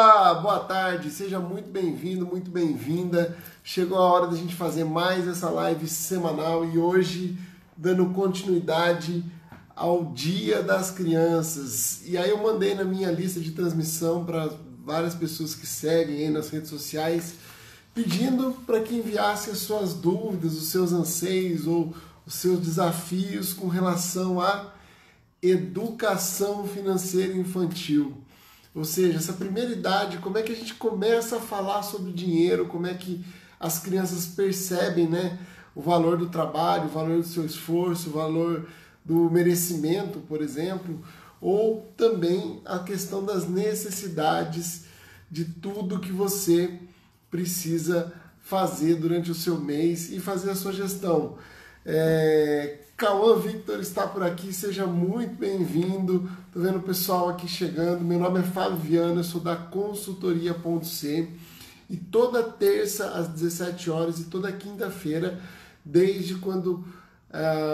Olá, boa tarde, seja muito bem-vindo, muito bem-vinda. Chegou a hora da gente fazer mais essa live semanal e hoje dando continuidade ao Dia das Crianças. E aí eu mandei na minha lista de transmissão para várias pessoas que seguem aí nas redes sociais, pedindo para que enviasse as suas dúvidas, os seus anseios ou os seus desafios com relação à educação financeira infantil. Ou seja, essa primeira idade, como é que a gente começa a falar sobre dinheiro, como é que as crianças percebem, né, o valor do trabalho, o valor do seu esforço, o valor do merecimento, por exemplo, ou também a questão das necessidades de tudo que você precisa fazer durante o seu mês e fazer a sua gestão. Cauã Victor está por aqui, seja muito bem-vindo. Estou vendo o pessoal aqui chegando. Meu nome é Fábio Viana, eu sou da consultoria.c e toda terça às 17 horas e toda quinta-feira, desde quando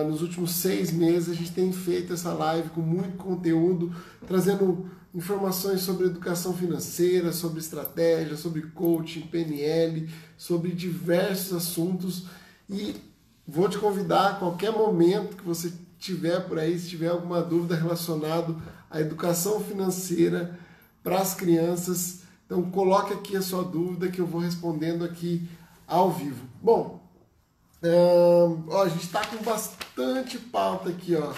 nos últimos 6 meses a gente tem feito essa live com muito conteúdo, trazendo informações sobre educação financeira, sobre estratégia, sobre coaching, PNL, sobre diversos assuntos. E vou te convidar a qualquer momento que você tiver por aí, se tiver alguma dúvida relacionada à educação financeira para as crianças, então coloque aqui a sua dúvida que eu vou respondendo aqui ao vivo. Bom, a gente está com bastante pauta aqui, ó.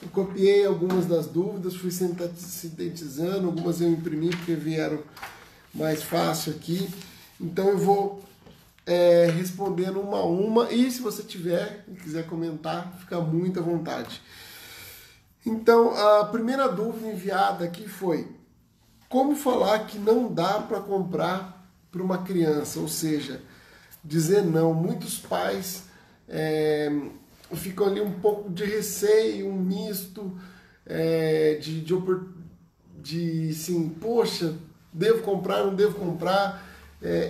Eu copiei algumas das dúvidas, fui sintetizando, algumas eu imprimi porque vieram mais fácil aqui. Então eu vou respondendo uma a uma, e se você tiver e quiser comentar, fica muito à vontade. Então, a primeira dúvida enviada aqui foi: como falar que não dá para comprar para uma criança? Ou seja, dizer não. Muitos pais ficam ali um pouco de receio, um misto de assim, poxa, devo comprar, não devo comprar.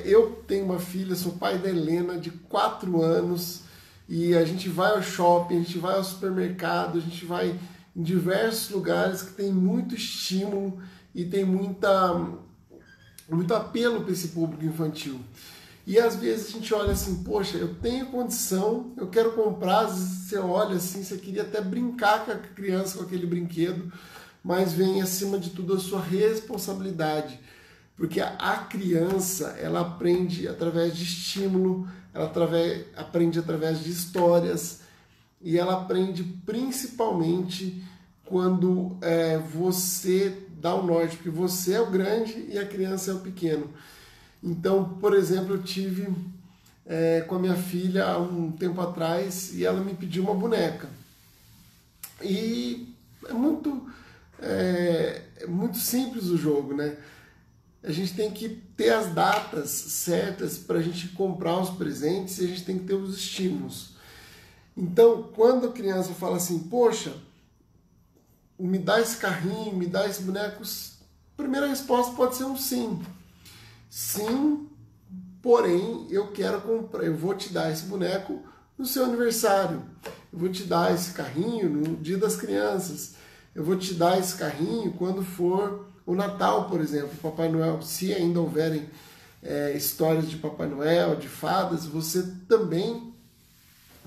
Eu tenho uma filha, sou pai da Helena, de 4 anos, e a gente vai ao shopping, a gente vai ao supermercado, a gente vai em diversos lugares que tem muito estímulo e tem muito apelo para esse público infantil. E às vezes a gente olha assim, poxa, eu tenho condição, eu quero comprar, às vezes você olha assim, você queria até brincar com a criança com aquele brinquedo, mas vem acima de tudo a sua responsabilidade. Porque a criança, ela aprende através de estímulo, ela aprende através de histórias, e ela aprende principalmente quando você dá o norte, porque você é o grande e a criança é o pequeno. Então, por exemplo, eu tive com a minha filha há um tempo atrás e ela me pediu uma boneca. E é muito simples o jogo, né? A gente tem que ter as datas certas para a gente comprar os presentes e a gente tem que ter os estímulos. Então, quando a criança fala assim, poxa, me dá esse carrinho, me dá esse boneco, a primeira resposta pode ser um sim. Sim, porém, eu quero comprar, eu vou te dar esse boneco no seu aniversário, eu vou te dar esse carrinho no Dia das Crianças, eu vou te dar esse carrinho quando for o Natal, por exemplo, Papai Noel. Se ainda houverem histórias de Papai Noel, de fadas, você também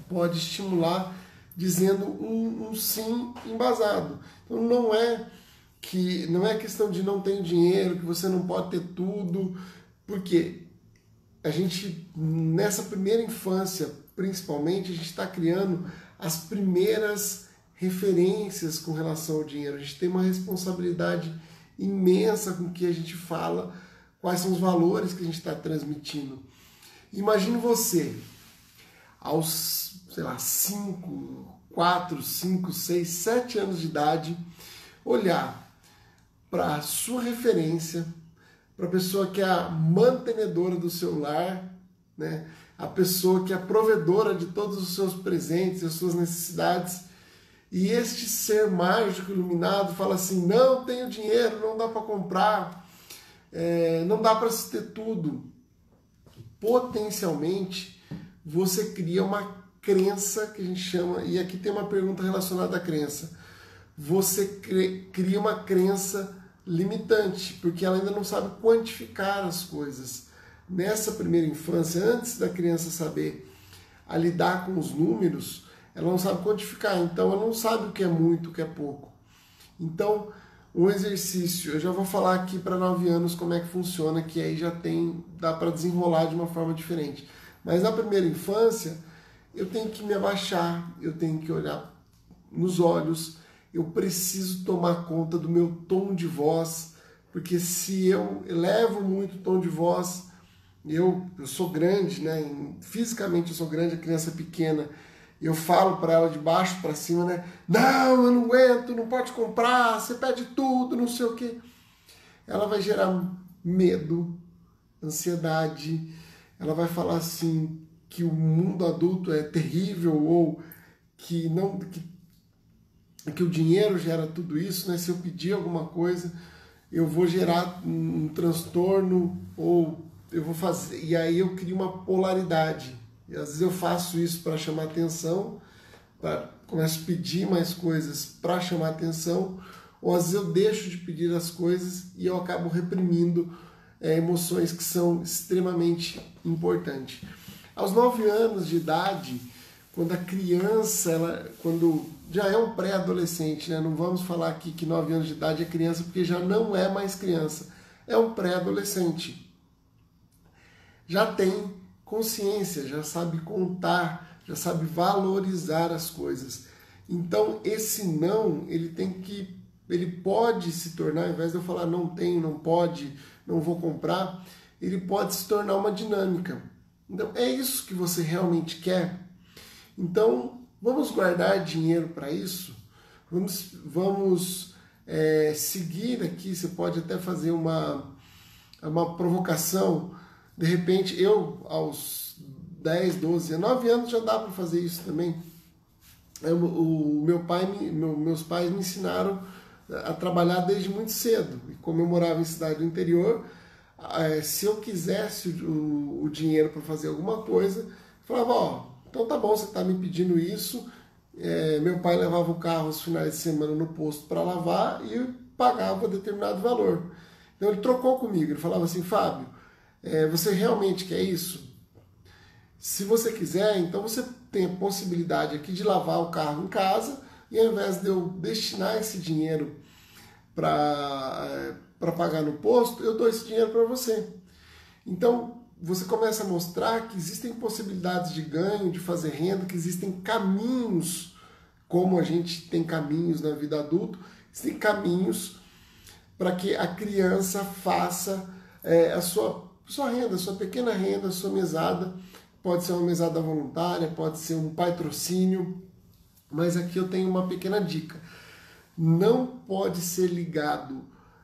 pode estimular dizendo um sim embasado. Então não é questão de não ter dinheiro, que você não pode ter tudo, porque a gente, nessa primeira infância, principalmente, a gente está criando as primeiras referências com relação ao dinheiro. A gente tem uma responsabilidade imensa com o que a gente fala, quais são os valores que a gente está transmitindo. Imagine você, aos, 4, 5, 6, 7 anos de idade, olhar para a sua referência, para a pessoa que é a mantenedora do seu lar, né? A pessoa que é a provedora de todos os seus presentes, as suas necessidades, e este ser mágico iluminado fala assim, não tenho dinheiro, não dá para comprar, não dá para se ter tudo. Potencialmente, você cria uma crença que a gente chama, e aqui tem uma pergunta relacionada à crença. Você cria uma crença limitante, porque ela ainda não sabe quantificar as coisas. Nessa primeira infância, antes da criança saber a lidar com os números, ela não sabe quantificar, então ela não sabe o que é muito, o que é pouco. Então, um exercício, eu já vou falar aqui para 9 anos como é que funciona, que aí dá para desenrolar de uma forma diferente. Mas na primeira infância, eu tenho que me abaixar, eu tenho que olhar nos olhos, eu preciso tomar conta do meu tom de voz, porque se eu elevo muito o tom de voz, eu sou grande, né? Fisicamente eu sou grande, a criança é pequena, eu falo para ela de baixo para cima, né? Não, eu não aguento, não pode comprar, você pede tudo, não sei o quê. Ela vai gerar medo, ansiedade, ela vai falar assim que o mundo adulto é terrível ou que o dinheiro gera tudo isso, né? Se eu pedir alguma coisa, eu vou gerar um transtorno ou eu vou fazer. E aí eu crio uma polaridade. E às vezes eu faço isso para chamar atenção, começo a pedir mais coisas para chamar atenção, ou às vezes eu deixo de pedir as coisas e eu acabo reprimindo emoções que são extremamente importantes. Aos 9 anos de idade, quando a criança, quando já é um pré-adolescente, né? Não vamos falar aqui que 9 anos de idade é criança, porque já não é mais criança, é um pré-adolescente. Já tem consciência, já sabe contar, já sabe valorizar as coisas. Então esse não, ele pode se tornar, ao invés de eu falar não tenho, não pode, não vou comprar, ele pode se tornar uma dinâmica. Então é isso que você realmente quer? Então vamos guardar dinheiro para isso? Vamos seguir aqui, você pode até fazer uma provocação. De repente, eu, aos 10, 12, 9 anos já dá para fazer isso também. Meus pais me ensinaram a trabalhar desde muito cedo. E como eu morava em cidade do interior, se eu quisesse o dinheiro para fazer alguma coisa, eu falava, então tá bom, você está me pedindo isso. Meu pai levava o carro aos finais de semana no posto para lavar e eu pagava determinado valor. Então ele trocou comigo, ele falava assim, Fábio, você realmente quer isso? Se você quiser, então você tem a possibilidade aqui de lavar o carro em casa e ao invés de eu destinar esse dinheiro para pagar no posto, eu dou esse dinheiro para você. Então você começa a mostrar que existem possibilidades de ganho, de fazer renda, que existem caminhos, como a gente tem caminhos na vida adulta, existem caminhos para que a criança faça a sua renda, sua pequena renda, sua mesada. Pode ser uma mesada voluntária, pode ser um patrocínio, mas aqui eu tenho uma pequena dica. Não pode ser ligado,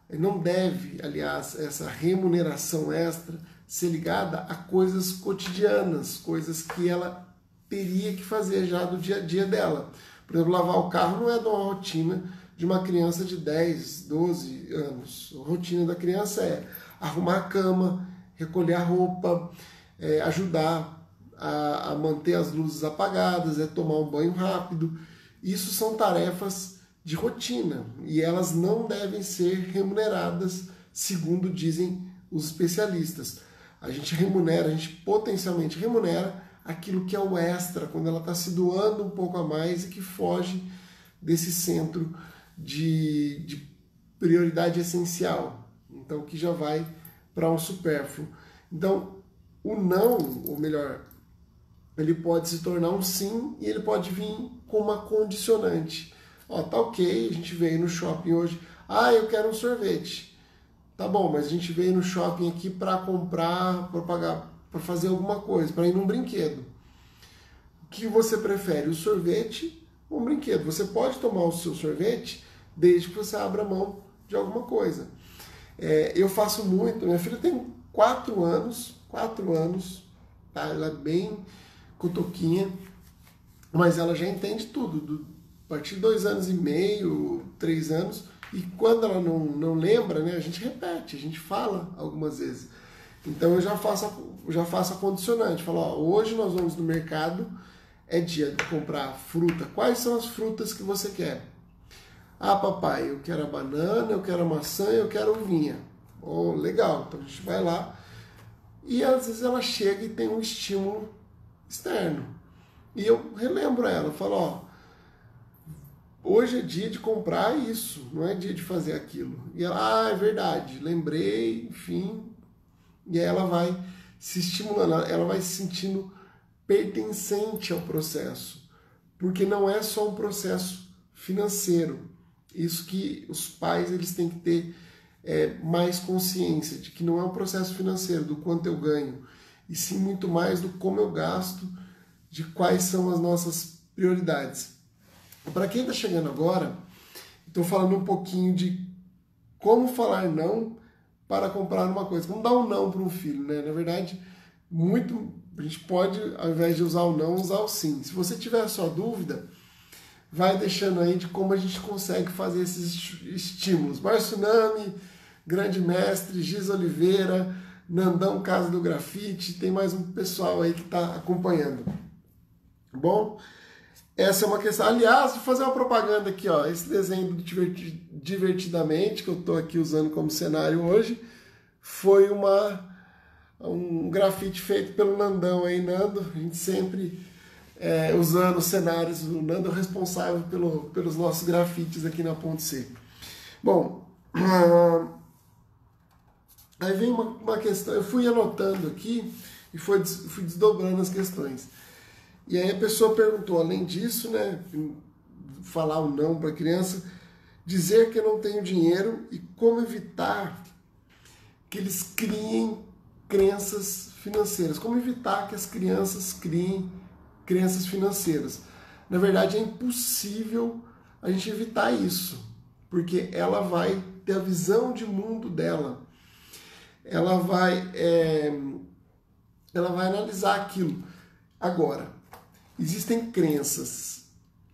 não deve, aliás, essa remuneração extra ser ligada a coisas cotidianas, coisas que ela teria que fazer já do dia a dia dela. Por exemplo, lavar o carro não é de uma rotina de uma criança de 10, 12 anos. A rotina da criança é arrumar a cama, recolher a roupa, ajudar a manter as luzes apagadas, tomar um banho rápido. Isso são tarefas de rotina e elas não devem ser remuneradas, segundo dizem os especialistas. A gente potencialmente remunera aquilo que é o extra, quando ela está se doando um pouco a mais e que foge desse centro de prioridade essencial. Então, que já vai para um supérfluo. Então, o não, ou melhor, ele pode se tornar um sim e ele pode vir com uma condicionante. Tá ok, a gente veio no shopping hoje, eu quero um sorvete. Tá bom, mas a gente veio no shopping aqui para comprar, para pagar, para fazer alguma coisa, para ir num brinquedo. O que você prefere, o sorvete ou um brinquedo? Você pode tomar o seu sorvete desde que você abra mão de alguma coisa. Eu faço muito, minha filha tem 4 anos, tá? Ela é bem cotoquinha, mas ela já entende tudo, a partir de 2 anos e meio, 3 anos, e quando ela não lembra, né, a gente repete, a gente fala algumas vezes. Então eu já faço a condicionante, falo, hoje nós vamos no mercado, é dia de comprar fruta, quais são as frutas que você quer? Ah, papai, eu quero a banana, eu quero a maçã, eu quero a uvinha. Oh, legal, então a gente vai lá. E às vezes ela chega e tem um estímulo externo. E eu relembro ela, eu falo, ó, hoje é dia de comprar isso, não é dia de fazer aquilo. E ela, ah, é verdade, lembrei, enfim. E aí ela vai se estimulando, ela vai se sentindo pertencente ao processo. Porque não é só um processo financeiro. Isso que os pais eles têm que ter mais consciência de que não é um processo financeiro, do quanto eu ganho, e sim muito mais do como eu gasto, de quais são as nossas prioridades. Para quem está chegando agora, estou falando um pouquinho de como falar não para comprar uma coisa. Como dar um não para um filho, né? Na verdade, a gente pode, ao invés de usar o não, usar o sim. Se você tiver a sua dúvida, vai deixando aí de como a gente consegue fazer esses estímulos. Márcio Nami, Grande Mestre, Giz Oliveira, Nandão Casa do Grafite, tem mais um pessoal aí que está acompanhando. Bom, essa é uma questão. Aliás, vou fazer uma propaganda aqui, ó. Esse desenho do Divertidamente, que eu estou aqui usando como cenário hoje, foi um grafite feito pelo Nandão aí, Nando. A gente sempre usando cenários. O Nando é o responsável pelos nossos grafites aqui na Ponte C. Bom, aí vem uma questão. Eu fui anotando aqui e fui desdobrando as questões. E aí a pessoa perguntou, além disso, né, falar o não para a criança, dizer que eu não tenho dinheiro e como evitar que eles criem crenças financeiras. Como evitar que as crianças criem crenças financeiras. Na verdade, é impossível a gente evitar isso, porque ela vai ter a visão de mundo dela. Ela vai analisar aquilo. Agora, existem crenças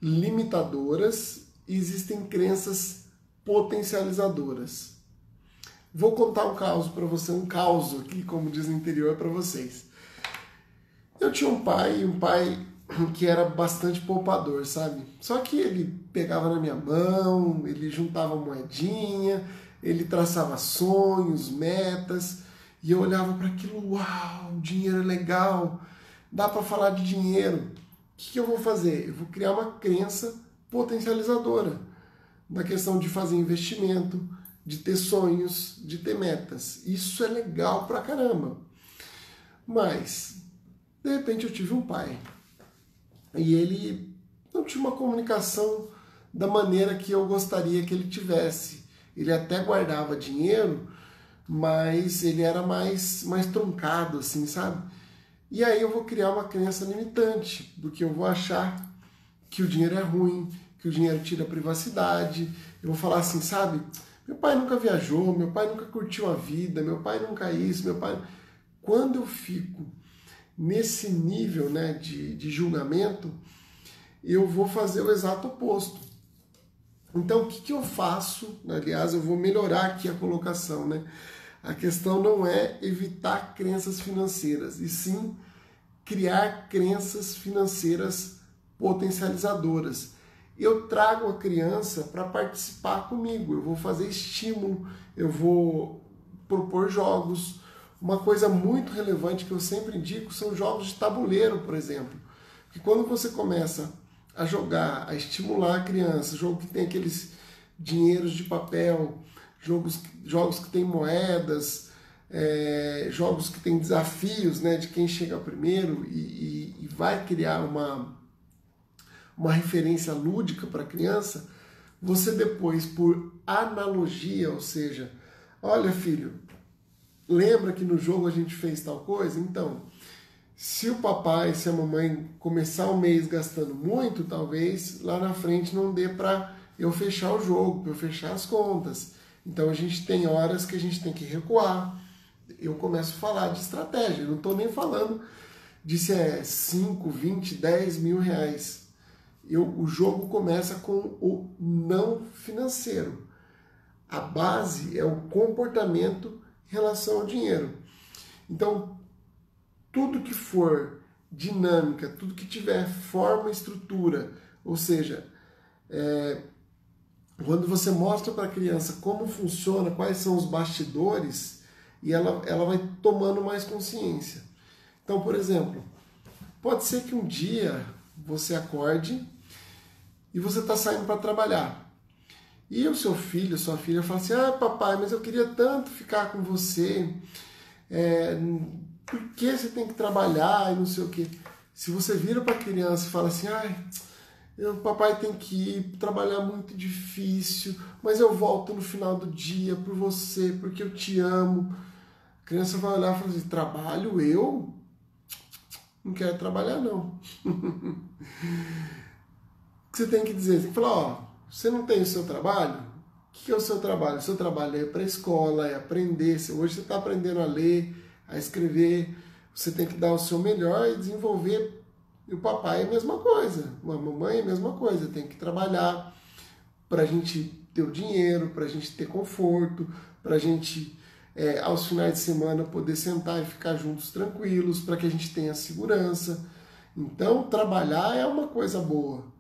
limitadoras e existem crenças potencializadoras. Vou contar um caso para você, um caos aqui, como diz no interior, para vocês. Eu tinha um pai que era bastante poupador, sabe? Só que ele pegava na minha mão, ele juntava moedinha, ele traçava sonhos, metas, e eu olhava para aquilo, uau, dinheiro é legal, dá para falar de dinheiro. O que eu vou fazer? Eu vou criar uma crença potencializadora na questão de fazer investimento, de ter sonhos, de ter metas. Isso é legal pra caramba. Mas, de repente eu tive um pai e ele não tinha uma comunicação da maneira que eu gostaria que ele tivesse. Ele até guardava dinheiro, mas ele era mais truncado, assim, sabe? E aí eu vou criar uma crença limitante, porque eu vou achar que o dinheiro é ruim, que o dinheiro tira a privacidade. Eu vou falar assim, sabe? Meu pai nunca viajou, meu pai nunca curtiu a vida, meu pai nunca isso, meu pai... Quando eu fico nesse nível, né, de julgamento, eu vou fazer o exato oposto. Então, o que eu faço? Aliás, eu vou melhorar aqui a colocação, né? A questão não é evitar crenças financeiras, e sim criar crenças financeiras potencializadoras. Eu trago a criança para participar comigo, eu vou fazer estímulo, eu vou propor jogos. Uma coisa muito relevante que eu sempre indico são jogos de tabuleiro, por exemplo. Porque quando você começa a jogar, a estimular a criança, jogo que tem aqueles dinheiros de papel, jogos que tem moedas, jogos que tem desafios, né, de quem chega primeiro e vai criar uma referência lúdica para a criança, você depois, por analogia, ou seja, olha filho, lembra que no jogo a gente fez tal coisa? Então, se o papai, se a mamãe começar o mês gastando muito, talvez lá na frente não dê para eu fechar o jogo, para eu fechar as contas. Então a gente tem horas que a gente tem que recuar. Eu começo a falar de estratégia, eu não estou nem falando de se é 5, 20, 10 mil reais. O jogo começa com o não financeiro. A base é o comportamento em relação ao dinheiro. Então, tudo que for dinâmica, tudo que tiver forma e estrutura, ou seja, quando você mostra para a criança como funciona, quais são os bastidores, e ela vai tomando mais consciência. Então, por exemplo, pode ser que um dia você acorde e você está saindo para trabalhar. E o seu filho, sua filha fala assim, ah, papai, mas eu queria tanto ficar com você, por que você tem que trabalhar e não sei o quê. Se você vira para a criança e fala assim, ai, o papai tem que ir, trabalhar muito difícil, mas eu volto no final do dia por você, porque eu te amo. A criança vai olhar e falar assim, trabalho eu? Não quero trabalhar não. O que você tem que dizer? Você tem que falar, ó, você não tem o seu trabalho? O que é o seu trabalho? O seu trabalho é ir para a escola, é aprender. Hoje você está aprendendo a ler, a escrever. Você tem que dar o seu melhor e desenvolver. E o papai é a mesma coisa. A mamãe é a mesma coisa. Tem que trabalhar para a gente ter o dinheiro, para a gente ter conforto, para a gente, aos finais de semana, poder sentar e ficar juntos tranquilos, para que a gente tenha segurança. Então, trabalhar é uma coisa boa.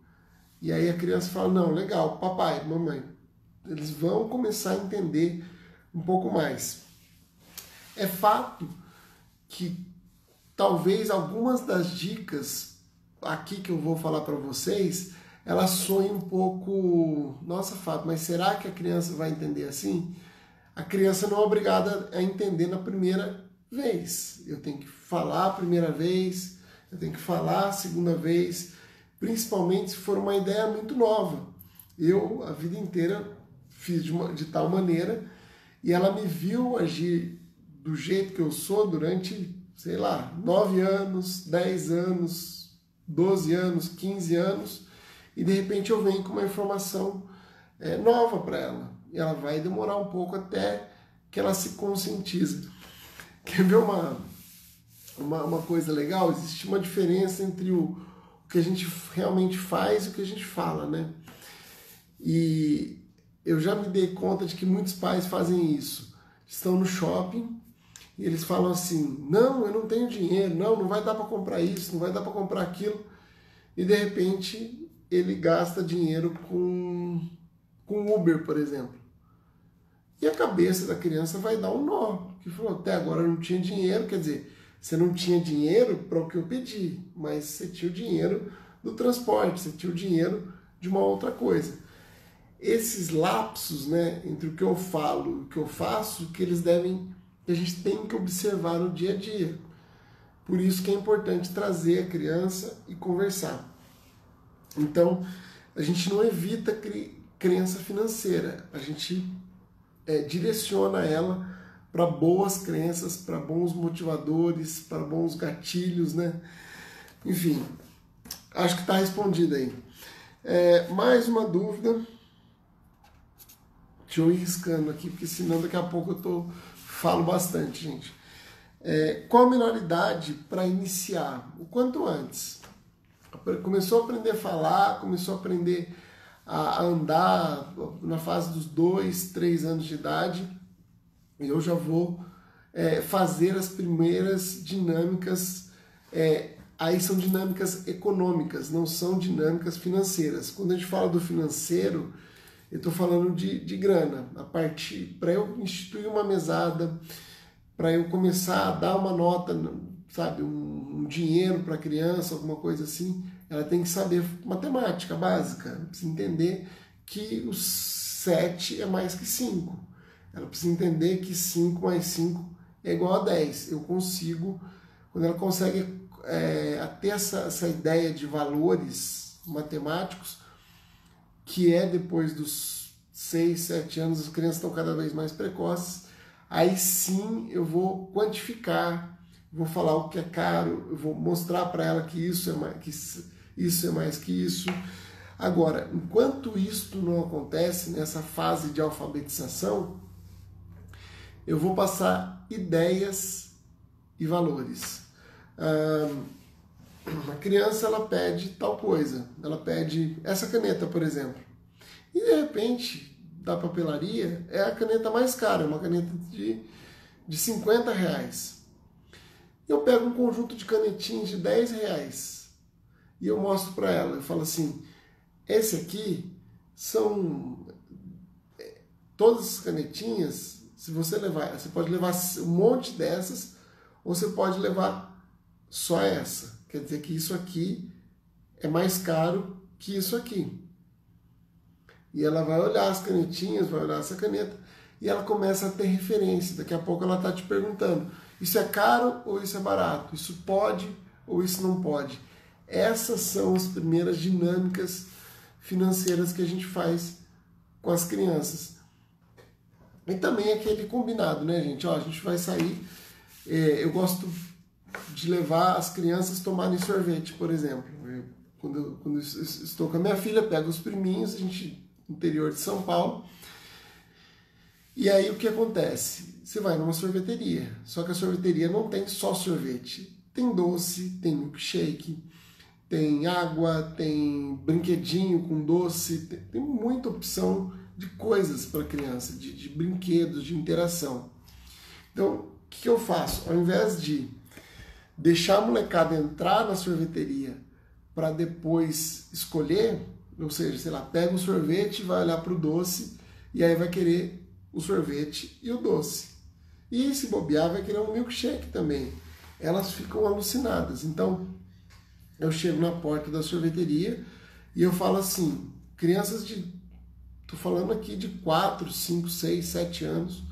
E aí a criança fala, não, legal, papai, mamãe. Eles vão começar a entender um pouco mais. É fato que talvez algumas das dicas aqui que eu vou falar para vocês, elas soem um pouco, nossa, Fábio, mas será que a criança vai entender assim? A criança não é obrigada a entender na primeira vez. Eu tenho que falar a primeira vez, eu tenho que falar a segunda vez, principalmente se for uma ideia muito nova. Eu, a vida inteira, fiz de tal maneira e ela me viu agir do jeito que eu sou durante, sei lá, 9 anos, 10 anos, 12 anos, 15 anos, e de repente eu venho com uma informação nova para ela. E ela vai demorar um pouco até que ela se conscientiza. Quer ver uma coisa legal? Existe uma diferença entre o que a gente realmente faz e o que a gente fala, né? E eu já me dei conta de que muitos pais fazem isso. Estão no shopping e eles falam assim, não, eu não tenho dinheiro, não vai dar para comprar isso, não vai dar para comprar aquilo. E de repente ele gasta dinheiro com Uber, por exemplo. E a cabeça da criança vai dar um nó, porque falou, até agora eu não tinha dinheiro, quer dizer, você não tinha dinheiro para o que eu pedi, mas você tinha o dinheiro do transporte, você tinha o dinheiro de uma outra coisa. Esses lapsos, né, entre o que eu falo e o que eu faço, que a gente tem que observar no dia a dia. Por isso que é importante trazer a criança e conversar. Então, a gente não evita crença financeira, a gente direciona ela para boas crenças, para bons motivadores, para bons gatilhos, né? Enfim, acho que está respondido aí. Mais uma dúvida. Deixa eu ir riscando aqui, porque senão daqui a pouco eu falo bastante, gente. Qual a melhor idade para iniciar? O quanto antes. Começou a aprender a falar, começou a aprender a andar na fase dos 2, 3 anos de idade, eu já vou fazer as primeiras dinâmicas, aí são dinâmicas econômicas, não são dinâmicas financeiras. Quando a gente fala do financeiro, eu estou falando de grana, para eu instituir uma mesada, para eu começar a dar uma nota, sabe, um dinheiro para a criança, alguma coisa assim, ela tem que saber matemática básica, precisa entender que o 7 é mais que 5. Ela precisa entender que 5 mais 5 é igual a 10. Eu consigo, quando ela consegue ter essa ideia de valores matemáticos, que depois dos 6, 7 anos, as crianças estão cada vez mais precoces, aí sim eu vou quantificar, vou falar o que é caro, eu vou mostrar para ela que isso é mais que isso. Agora, enquanto isto não acontece, nessa fase de alfabetização, eu vou passar ideias e valores. A criança, ela pede tal coisa, ela pede essa caneta, por exemplo, e de repente, da papelaria, é a caneta mais cara, é uma caneta de 50 reais. Eu pego um conjunto de canetinhas de 10 reais e eu mostro para ela, eu falo assim, esse aqui todas as canetinhas, se você levar, você pode levar um monte dessas, ou você pode levar só essa. Quer dizer que isso aqui é mais caro que isso aqui. E ela vai olhar as canetinhas, vai olhar essa caneta, e ela começa a ter referência. Daqui a pouco ela está te perguntando, isso é caro ou isso é barato? Isso pode ou isso não pode? Essas são as primeiras dinâmicas financeiras que a gente faz com as crianças. E também aquele combinado, né, gente? Ó, a gente vai sair, eu gosto de levar as crianças a tomarem sorvete, por exemplo. Quando eu estou com a minha filha, pego os priminhos, a gente interior de São Paulo, e aí o que acontece? Você vai numa sorveteria, só que a sorveteria não tem só sorvete, tem doce, tem milkshake, tem água, tem brinquedinho com doce, tem muita opção de coisas para criança, de brinquedos, de interação. Então, o que eu faço? Ao invés de deixar a molecada entrar na sorveteria para depois escolher, ou seja, sei lá, pega o sorvete, vai olhar para o doce e aí vai querer o sorvete e o doce. E se bobear, vai querer um milkshake também. Elas ficam alucinadas. Então, eu chego na porta da sorveteria e eu falo assim, crianças de, tô falando aqui de 4, 5, 6, 7 anos,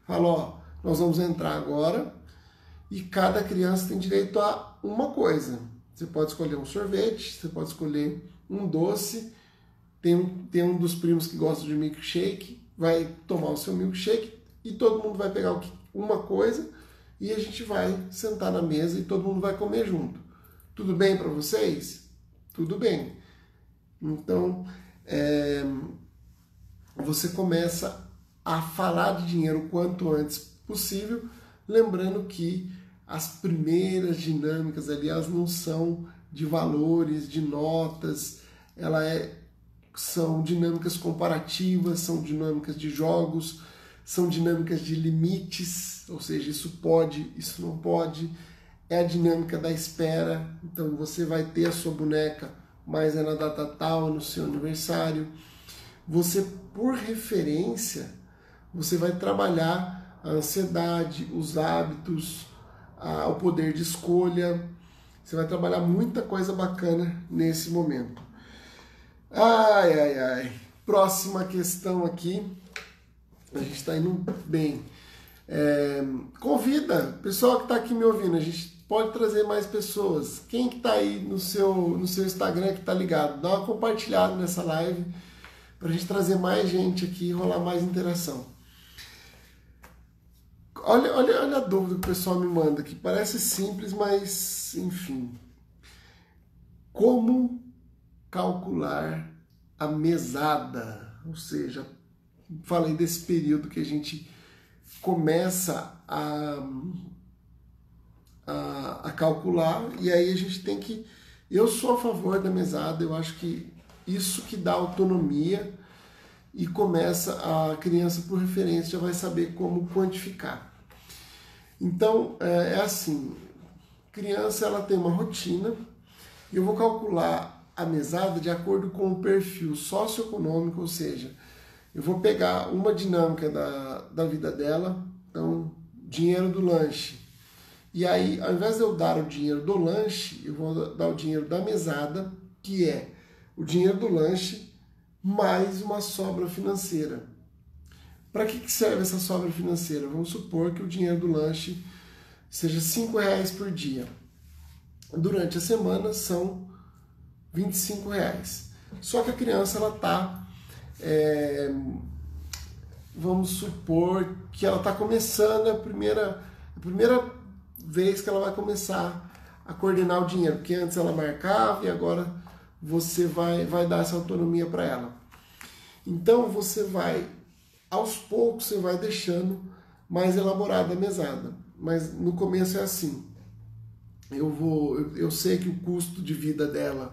falo, ó, nós vamos entrar agora e cada criança tem direito a uma coisa. Você pode escolher um sorvete, você pode escolher um doce, tem um dos primos que gosta de milkshake, vai tomar o seu milkshake e todo mundo vai pegar uma coisa e a gente vai sentar na mesa e todo mundo vai comer junto. Tudo bem para vocês? Tudo bem. Então, você começa a falar de dinheiro o quanto antes possível, lembrando que as primeiras dinâmicas ali, elas não são de valores, de notas, são dinâmicas comparativas, são dinâmicas de jogos, são dinâmicas de limites, ou seja, isso pode, isso não pode, é a dinâmica da espera, então você vai ter a sua boneca, mas é na data tal, no seu aniversário. Você, por referência, você vai trabalhar a ansiedade, os hábitos, o poder de escolha. Você vai trabalhar muita coisa bacana nesse momento. Ai, ai, ai. Próxima questão aqui. A gente está indo bem. Convida, pessoal que está aqui me ouvindo, a gente pode trazer mais pessoas. Quem que está aí no seu Instagram que está ligado? Dá uma compartilhada nessa live para a gente trazer mais gente aqui e rolar mais interação. Olha a dúvida que o pessoal me manda, que parece simples, mas enfim. Como calcular a mesada? Ou seja, falei desse período que a gente começa a calcular, e aí a gente tem que... Eu sou a favor da mesada, eu acho que isso que dá autonomia e começa a criança, por referência, já vai saber como quantificar. Então, é assim, criança ela tem uma rotina e eu vou calcular a mesada de acordo com o perfil socioeconômico, ou seja, eu vou pegar uma dinâmica da vida dela, então, dinheiro do lanche. E aí, ao invés de eu dar o dinheiro do lanche, eu vou dar o dinheiro da mesada, que é o dinheiro do lanche mais uma sobra financeira. Para que serve essa sobra financeira? Vamos supor que o dinheiro do lanche seja R$5 por dia. Durante a semana são R$25. Só que a criança ela está, vamos supor que ela está começando a primeira vez que ela vai começar a coordenar o dinheiro, porque antes ela marcava e agora você vai dar essa autonomia para ela. Então você vai, aos poucos você vai deixando mais elaborada a mesada, mas no começo é assim, eu sei que o custo de vida dela,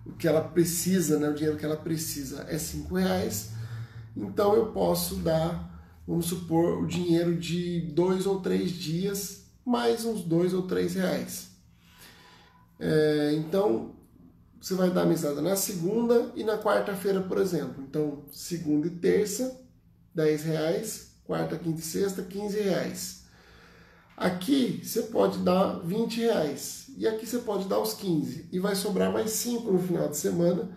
o que ela precisa, né, o dinheiro que ela precisa é R$5, então eu posso dar, vamos supor, o dinheiro de 2 ou 3 dias, mais uns R$2 ou R$3. Então, você vai dar a mesada na segunda e na quarta-feira, por exemplo. Então, segunda e terça, R$10, quarta, quinta e sexta, R$15. Aqui você pode dar R$20 e aqui você pode dar os 15 e vai sobrar mais 5 no final de semana,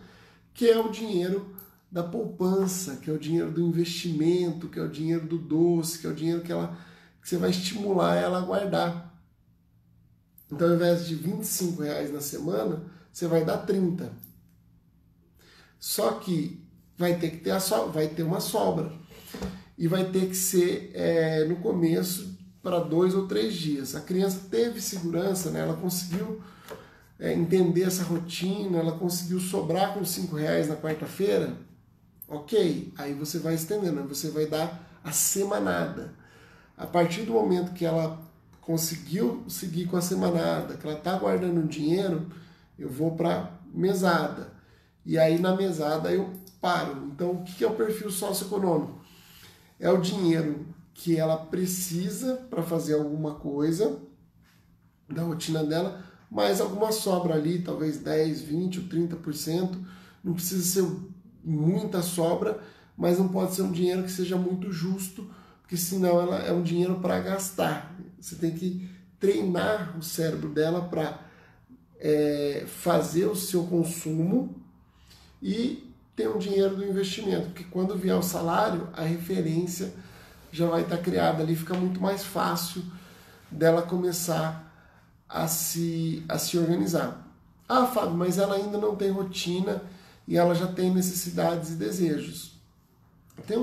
que é o dinheiro da poupança, que é o dinheiro do investimento, que é o dinheiro do doce, que é o dinheiro que você vai estimular ela a guardar. Então, ao invés de R$25 na semana, você vai dar 30. Só que vai ter que ter vai ter uma sobra. E vai ter que ser no começo para 2 ou 3 dias. A criança teve segurança, né? Ela conseguiu entender essa rotina, ela conseguiu sobrar com R$5 na quarta-feira. Ok, aí você vai estendendo, você vai dar a semanada. A partir do momento que ela conseguiu seguir com a semanada, que ela está guardando dinheiro, eu vou para mesada. E aí na mesada eu paro. Então o que é o perfil socioeconômico? É o dinheiro que ela precisa para fazer alguma coisa da rotina dela, mais alguma sobra ali, talvez 10, 20 ou 30%. Não precisa ser muita sobra, mas não pode ser um dinheiro que seja muito justo, porque senão ela é um dinheiro para gastar. Você tem que treinar o cérebro dela para fazer o seu consumo e ter um dinheiro do investimento, porque quando vier o salário, a referência já vai estar criada ali, fica muito mais fácil dela começar a se organizar. Ah, Fábio, mas ela ainda não tem rotina e ela já tem necessidades e desejos. Tem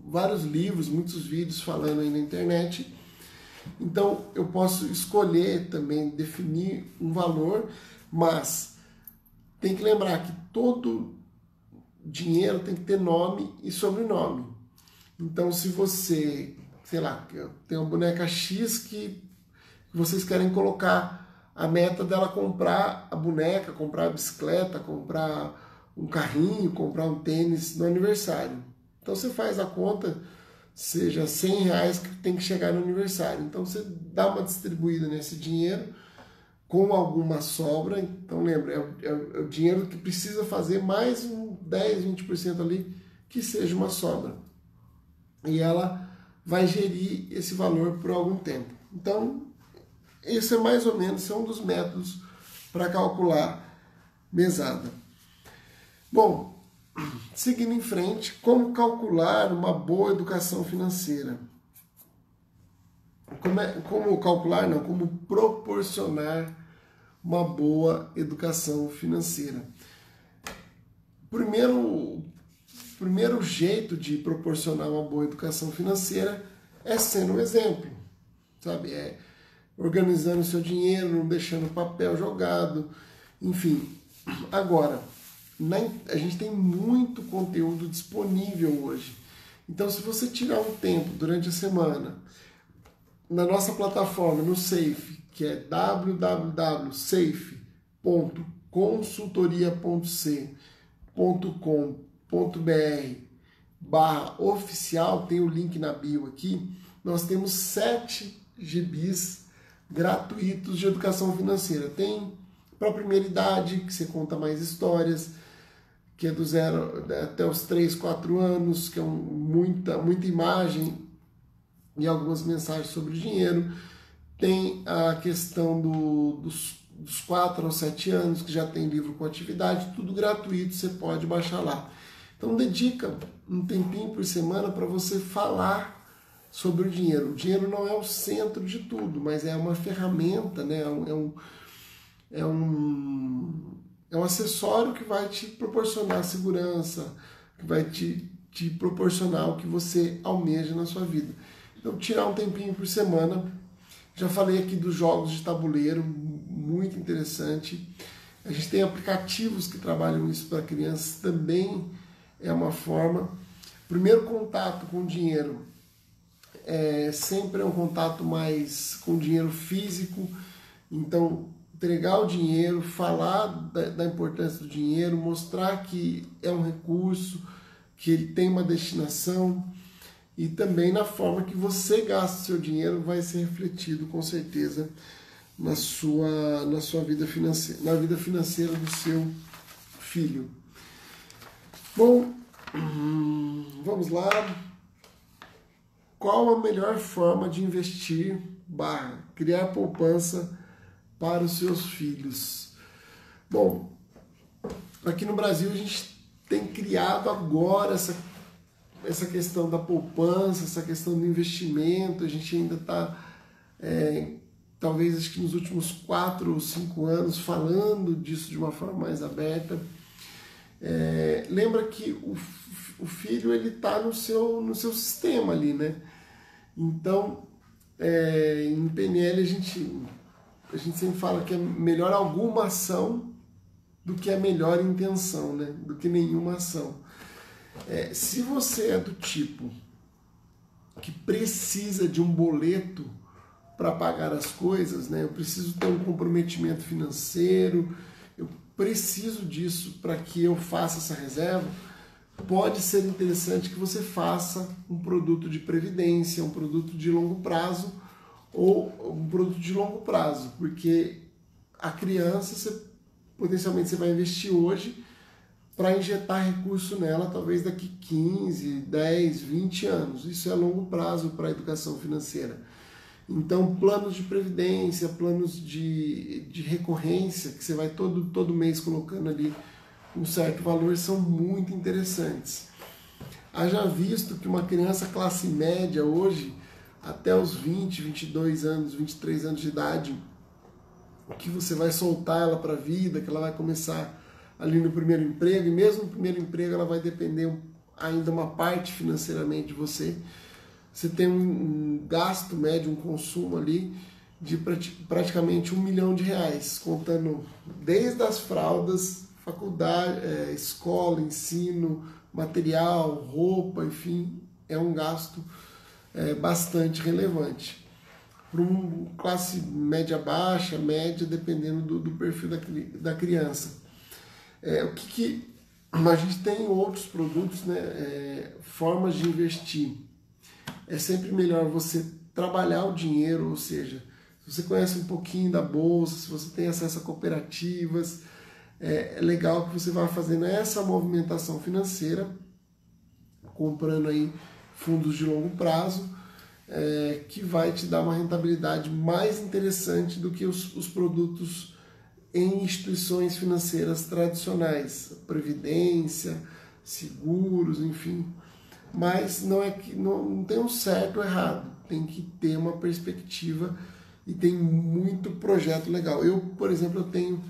vários livros, muitos vídeos falando aí na internet. Então eu posso escolher também, definir um valor, mas tem que lembrar que todo dinheiro tem que ter nome e sobrenome. Então se você, sei lá, tem uma boneca X que vocês querem colocar a meta dela comprar a boneca, comprar a bicicleta, comprar um carrinho, comprar um tênis no aniversário. Então você faz a conta, seja R$100 que tem que chegar no aniversário. Então você dá uma distribuída nesse dinheiro com alguma sobra. Então lembra, é o dinheiro que precisa fazer mais um 10, 20% ali que seja uma sobra. E ela vai gerir esse valor por algum tempo. Então, esse é mais ou menos um dos métodos para calcular mesada. Bom, seguindo em frente, como calcular uma boa educação financeira? Como proporcionar uma boa educação financeira? Primeiro jeito de proporcionar uma boa educação financeira é sendo um exemplo, sabe? Organizando o seu dinheiro, não deixando papel jogado, enfim. Agora, a gente tem muito conteúdo disponível hoje. Então, se você tirar um tempo durante a semana, na nossa plataforma, no Safe, que é www.safe.consultoria.c.com.br/oficial, tem o link na bio aqui, nós temos 7 GBs gratuitos de educação financeira. Tem para a primeira idade, que você conta mais histórias, que é do 0 até os 3, 4 anos, que é muita imagem e algumas mensagens sobre o dinheiro. Tem a questão dos 4 aos 7 anos, que já tem livro com atividade, tudo gratuito, você pode baixar lá. Então dedica um tempinho por semana para você falar sobre o dinheiro. O dinheiro não é o centro de tudo, mas é uma ferramenta, né? É um acessório que vai te proporcionar segurança, que vai te proporcionar o que você almeja na sua vida. Então, tirar um tempinho por semana. Já falei aqui dos jogos de tabuleiro, muito interessante. A gente tem aplicativos que trabalham isso para crianças, também é uma forma. Primeiro contato com o dinheiro sempre é um contato mais com dinheiro físico. Então, entregar o dinheiro, falar da importância do dinheiro, mostrar que é um recurso, que ele tem uma destinação, e também na forma que você gasta o seu dinheiro vai ser refletido com certeza na sua vida financeira, na vida financeira do seu filho. Bom, Vamos lá. Qual a melhor forma de investir / criar poupança para os seus filhos? Bom, aqui no Brasil a gente tem criado agora essa questão da poupança, essa questão do investimento. A gente ainda está, talvez acho que nos últimos 4 ou 5 anos, falando disso de uma forma mais aberta. Lembra que o filho ele está no seu sistema ali, né? Então, em PNL a gente sempre fala que é melhor alguma ação do que a melhor intenção, né? Do que nenhuma ação. Se você é do tipo que precisa de um boleto para pagar as coisas, né? Eu preciso ter um comprometimento financeiro, eu preciso disso para que eu faça essa reserva, pode ser interessante que você faça um produto de previdência, um produto de longo prazo ou um produto de longo prazo, porque a criança, potencialmente você vai investir hoje para injetar recurso nela talvez daqui 15, 10, 20 anos. Isso é longo prazo para a educação financeira. Então, planos de previdência, planos de recorrência, que você vai todo mês colocando ali um certo valor, são muito interessantes. Haja visto que uma criança classe média hoje, até os 20, 22 anos, 23 anos de idade, que você vai soltar ela para a vida, que ela vai começar ali no primeiro emprego, e mesmo no primeiro emprego ela vai depender ainda uma parte financeiramente de você. Você tem um gasto médio, um consumo ali de praticamente R$1 milhão, contando desde as fraldas, faculdade, escola, ensino, material, roupa, enfim, é um gasto bastante relevante. Para uma classe média baixa, média, dependendo do perfil da criança. A gente tem outros produtos, né, formas de investir. É sempre melhor você trabalhar o dinheiro, ou seja, se você conhece um pouquinho da bolsa, se você tem acesso a cooperativas, é legal que você vá fazendo essa movimentação financeira, comprando aí fundos de longo prazo, que vai te dar uma rentabilidade mais interessante do que os produtos em instituições financeiras tradicionais, previdência, seguros, enfim. Mas não tem um certo ou errado, tem que ter uma perspectiva e tem muito projeto legal. Eu, por exemplo, eu tenho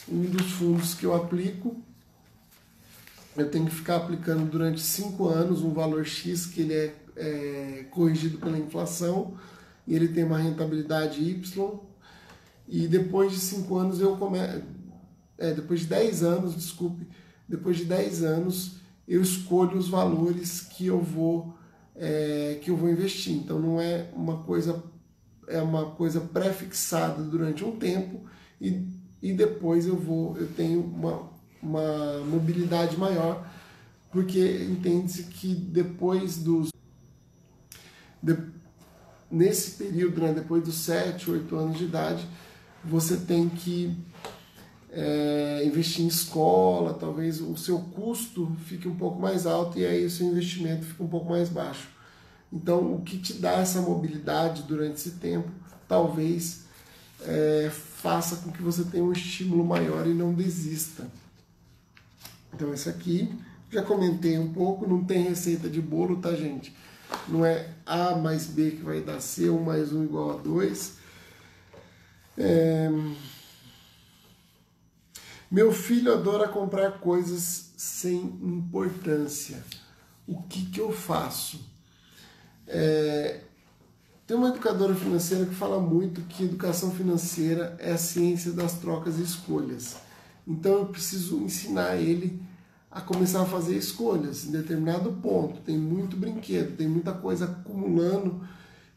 um dos fundos que eu aplico, eu tenho que ficar aplicando durante 5 anos um valor X que ele é corrigido pela inflação e ele tem uma rentabilidade Y, e depois de 5 anos depois de 10 anos, desculpe, depois de 10 anos eu escolho os valores que eu vou investir. Então não é uma coisa pré-fixada durante um tempo e depois eu tenho uma mobilidade maior, porque entende-se que nesse período, né, depois dos 7, 8 anos de idade, você tem que investir em escola, talvez o seu custo fique um pouco mais alto e aí o seu investimento fica um pouco mais baixo. Então, o que te dá essa mobilidade durante esse tempo, talvez faça com que você tenha um estímulo maior e não desista. Então, esse aqui, já comentei um pouco, não tem receita de bolo, tá, gente? Não é A mais B que vai dar C, 1 mais 1 igual a 2. Meu filho adora comprar coisas sem importância. O que eu faço? Tem uma educadora financeira que fala muito que educação financeira é a ciência das trocas e escolhas. Então eu preciso ensinar ele a começar a fazer escolhas em determinado ponto. Tem muito brinquedo, tem muita coisa acumulando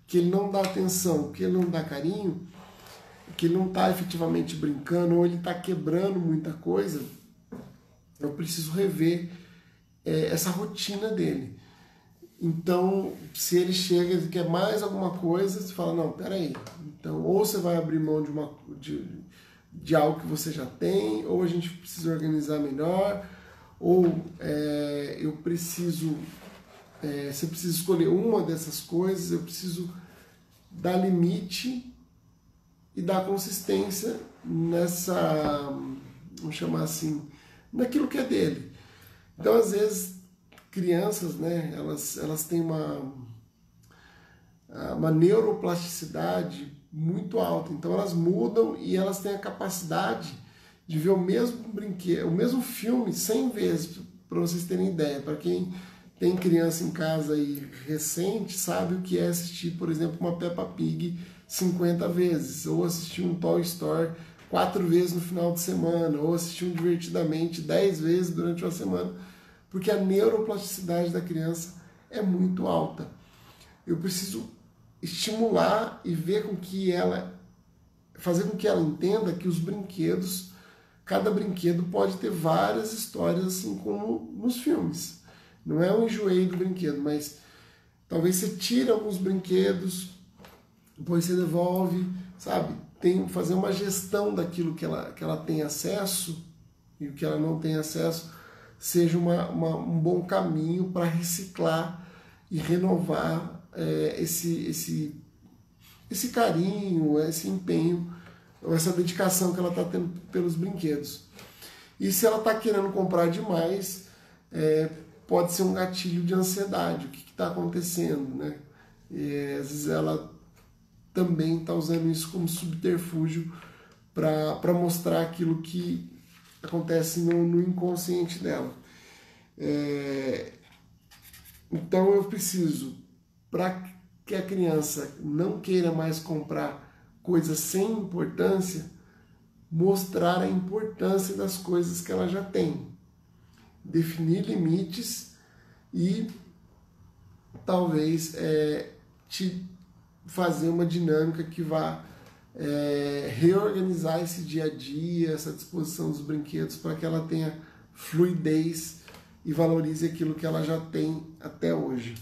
que ele não dá atenção, que ele não dá carinho, que ele não está efetivamente brincando, ou ele está quebrando muita coisa. Eu preciso rever essa rotina dele. Então, se ele chega e quer mais alguma coisa, você fala, não, peraí. Então, ou você vai abrir mão de algo que você já tem, ou a gente precisa organizar melhor, ou você precisa escolher uma dessas coisas, eu preciso dar limite e dar consistência nessa, vamos chamar assim, naquilo que é dele. Então, às vezes, crianças, né, elas têm uma neuroplasticidade muito alta, então elas mudam e elas têm a capacidade de ver o mesmo brinquedo, o mesmo filme 100 vezes, para vocês terem ideia. Para quem tem criança em casa aí recente, sabe o que é assistir, por exemplo, uma Peppa Pig 50 vezes, ou assistir um Toy Story 4 vezes no final de semana, ou assistir um Divertidamente 10 vezes durante uma semana, porque a neuroplasticidade da criança é muito alta. Eu preciso estimular e fazer com que ela entenda que os brinquedos, cada brinquedo pode ter várias histórias, assim como nos filmes. Não é um enjoeio do brinquedo, mas talvez você tire alguns brinquedos, depois você devolve, sabe? Fazer uma gestão daquilo que ela tem acesso e o que ela não tem acesso seja um bom caminho para reciclar e renovar esse carinho, esse empenho, essa dedicação que ela está tendo pelos brinquedos. E se ela está querendo comprar demais, pode ser um gatilho de ansiedade. O que está acontecendo, né? Às vezes ela também está usando isso como subterfúgio para mostrar aquilo que acontece no inconsciente dela. Então eu preciso, para que a criança não queira mais comprar coisas sem importância, mostrar a importância das coisas que ela já tem. Definir limites e talvez fazer uma dinâmica que vá reorganizar esse dia a dia, essa disposição dos brinquedos, para que ela tenha fluidez e valorize aquilo que ela já tem até hoje.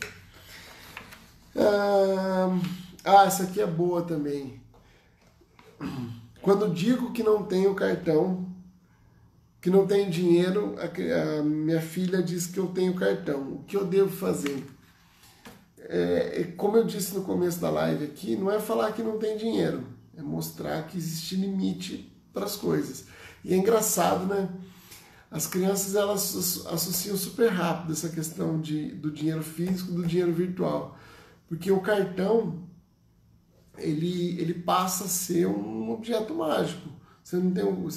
Essa aqui é boa também. Quando digo que não tenho cartão, que não tenho dinheiro, a minha filha diz que eu tenho cartão. O que eu devo fazer? Como eu disse no começo da live aqui, não é falar que não tem dinheiro, é mostrar que existe limite para as coisas. E é engraçado, né? As crianças, elas associam super rápido essa questão do dinheiro físico do dinheiro virtual, porque o cartão ele passa a ser um objeto mágico. Você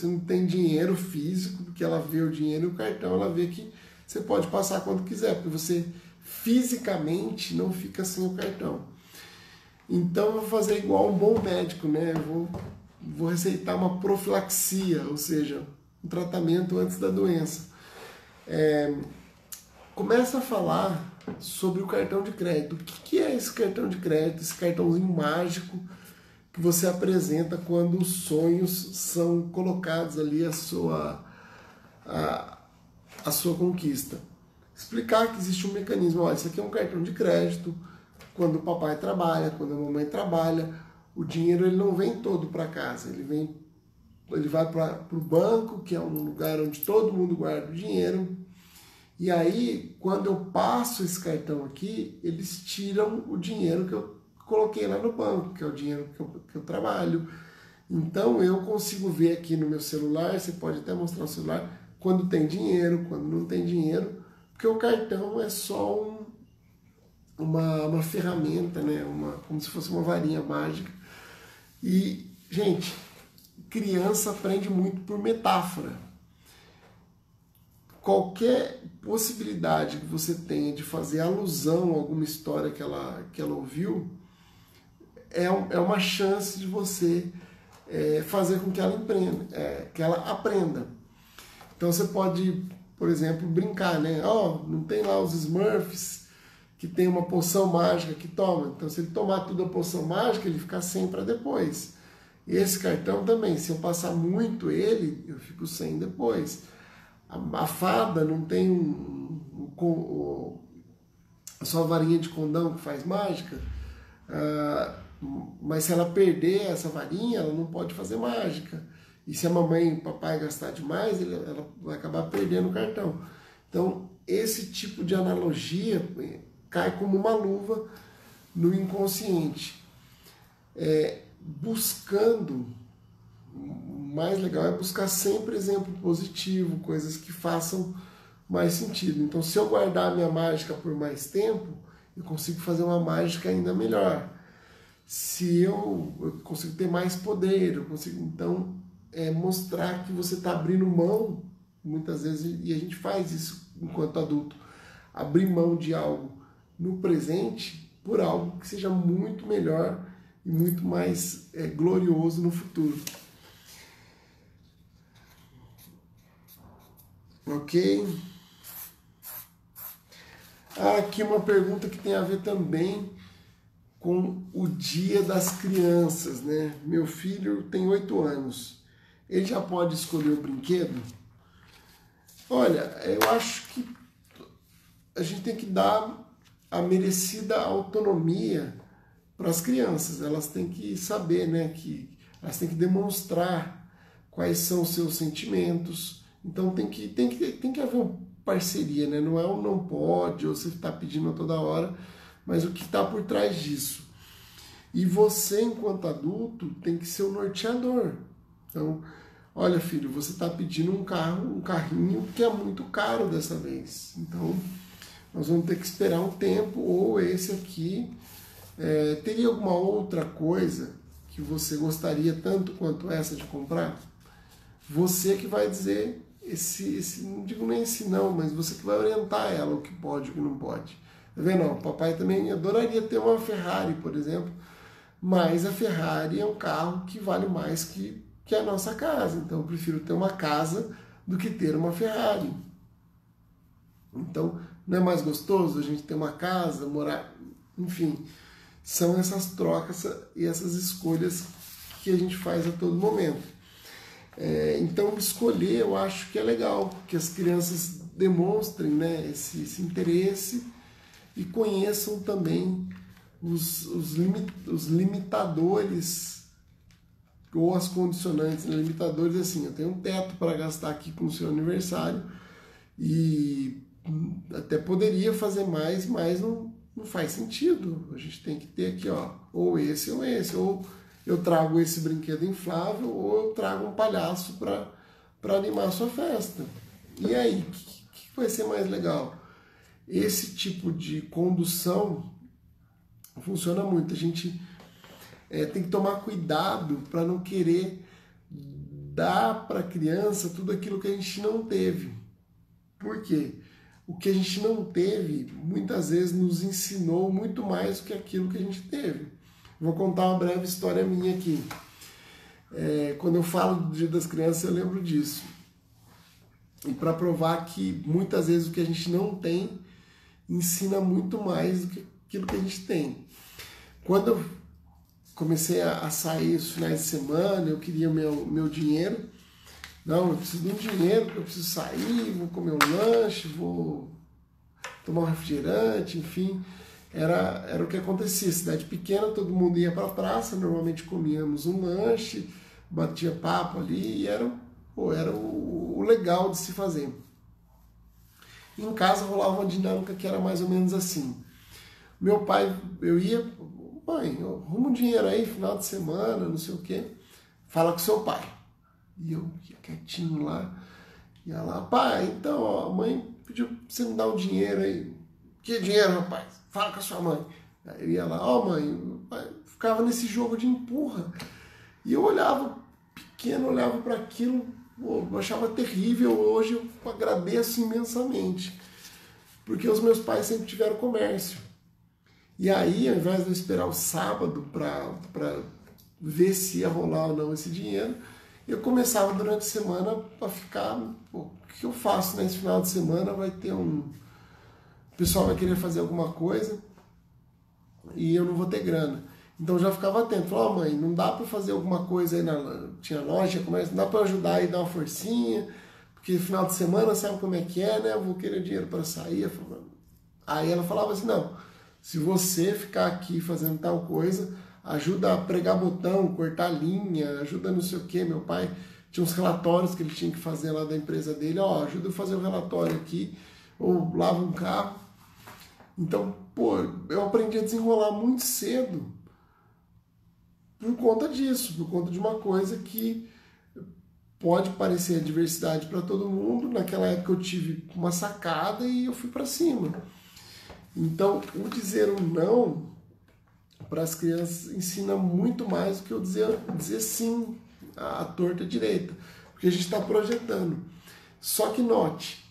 não tem dinheiro físico, porque ela vê o dinheiro, e o cartão ela vê que você pode passar quando quiser, porque você fisicamente não fica sem o cartão. Então eu vou fazer igual um bom médico, né? Eu vou receitar uma profilaxia, ou seja, um tratamento antes da doença. Começa a falar sobre o cartão de crédito. O que é esse cartão de crédito, esse cartãozinho mágico que você apresenta quando os sonhos são colocados ali a sua conquista? Explicar que existe um mecanismo. Olha, isso aqui é um cartão de crédito. Quando o papai trabalha, quando a mamãe trabalha, o dinheiro ele não vem todo para casa. Ele vai para o banco, que é um lugar onde todo mundo guarda o dinheiro. E aí, quando eu passo esse cartão aqui, eles tiram o dinheiro que eu coloquei lá no banco, que é o dinheiro que eu trabalho. Então, eu consigo ver aqui no meu celular, você pode até mostrar o celular, quando tem dinheiro, quando não tem dinheiro, porque o cartão é só uma ferramenta, né? Como se fosse uma varinha mágica. E, gente, criança aprende muito por metáfora. Qualquer possibilidade que você tenha de fazer alusão a alguma história que ela ouviu, é uma chance de você fazer com que ela aprenda. Então você pode, por exemplo, brincar, né? Não tem lá os Smurfs que tem uma poção mágica que toma. Então se ele tomar tudo a poção mágica, ele fica sem para depois. E esse cartão também, se eu passar muito ele, eu fico sem depois. A fada não tem a sua varinha de condão que faz mágica, mas se ela perder essa varinha, ela não pode fazer mágica. E se a mamãe e o papai gastar demais, ela vai acabar perdendo o cartão. Então, esse tipo de analogia cai como uma luva no inconsciente. Buscando, o mais legal é buscar sempre exemplo positivo, coisas que façam mais sentido. Então, se eu guardar a minha mágica por mais tempo, eu consigo fazer uma mágica ainda melhor. Se eu consigo ter mais poder, eu consigo, então, mostrar que você está abrindo mão, muitas vezes, e a gente faz isso enquanto adulto, abrir mão de algo no presente por algo que seja muito melhor e muito mais glorioso no futuro. Ok? Aqui uma pergunta que tem a ver também com o Dia das Crianças, né? Meu filho tem 8 anos. Ele já pode escolher o brinquedo? Olha, eu acho que a gente tem que dar a merecida autonomia para as crianças. Elas têm que saber, né? Que elas têm que demonstrar quais são os seus sentimentos. Então tem que haver uma parceria, né? Não é um não pode, ou você está pedindo a toda hora, mas o que está por trás disso. E você, enquanto adulto, tem que ser o norteador. Então, olha, filho, você está pedindo um carrinho que é muito caro dessa vez. Então, nós vamos ter que esperar um tempo, ou esse aqui. Teria alguma outra coisa que você gostaria tanto quanto essa de comprar? Você que vai dizer, não digo nem esse não, mas você que vai orientar ela o que pode e o que não pode. Tá vendo? O papai também adoraria ter uma Ferrari, por exemplo, mas a Ferrari é um carro que vale mais que a nossa casa. Então eu prefiro ter uma casa do que ter uma Ferrari. Então não é mais gostoso a gente ter uma casa, morar, enfim, são essas trocas e essas escolhas que a gente faz a todo momento. Então escolher eu acho que é legal, que as crianças demonstrem, né, esse interesse e conheçam também os limitadores ou as condicionantes. Limitadores assim, eu tenho um teto para gastar aqui com o seu aniversário e até poderia fazer mais, mas não faz sentido. A gente tem que ter aqui, ó, ou esse, ou eu trago esse brinquedo inflável, ou eu trago um palhaço para animar a sua festa. E aí, o que vai ser mais legal? Esse tipo de condução funciona muito. A gente tem que tomar cuidado para não querer dar para a criança tudo aquilo que a gente não teve. Por quê? O que a gente não teve, muitas vezes nos ensinou muito mais do que aquilo que a gente teve. Vou contar uma breve história minha aqui. Quando eu falo do Dia das Crianças, eu lembro disso. E para provar que muitas vezes o que a gente não tem ensina muito mais do que aquilo que a gente tem. Quando eu comecei a sair os finais de semana, eu queria meu dinheiro. Não, eu preciso de um dinheiro, eu preciso sair, vou comer um lanche, vou tomar um refrigerante, enfim. Era o que acontecia. Cidade pequena, todo mundo ia para a praça, normalmente comíamos um lanche, batia papo ali e era o legal de se fazer. Em casa rolava uma dinâmica que era mais ou menos assim. Meu pai, eu ia, mãe, arruma um dinheiro aí, final de semana, não sei o quê, fala com seu pai. E eu ia quietinho lá, ia lá, pai, então, ó, a mãe pediu pra você me dar um dinheiro aí. Que dinheiro, rapaz? Fala com a sua mãe. Aí eu ia lá, ó, mãe, ficava nesse jogo de empurra. E eu olhava, pequeno, olhava para aquilo, eu achava terrível. Hoje eu agradeço imensamente, porque os meus pais sempre tiveram comércio. E aí, ao invés de eu esperar o sábado para ver se ia rolar ou não esse dinheiro, eu começava durante a semana a ficar, o que eu faço nesse final de semana? Vai ter o pessoal vai querer fazer alguma coisa e eu não vou ter grana. Então eu já ficava atento, falava, mãe, não dá para fazer alguma coisa aí tinha loja, comércio, não dá para ajudar aí, dar uma forcinha, porque final de semana sabe como é que é, né? Eu vou querer dinheiro para sair. Aí ela falava assim, não, se você ficar aqui fazendo tal coisa, ajuda a pregar botão, cortar linha, ajuda não sei o que. Meu pai tinha uns relatórios que ele tinha que fazer lá da empresa dele, ó, ajuda eu a fazer o relatório aqui. ou lava um carro. Então, pô, eu aprendi a desenrolar muito cedo por conta disso, por conta de uma coisa que pode parecer adversidade para todo mundo. Naquela época eu tive uma sacada e eu fui para cima. Então, o dizer um não para as crianças ensina muito mais do que eu dizer sim à torta direita, porque a gente está projetando. Só que note,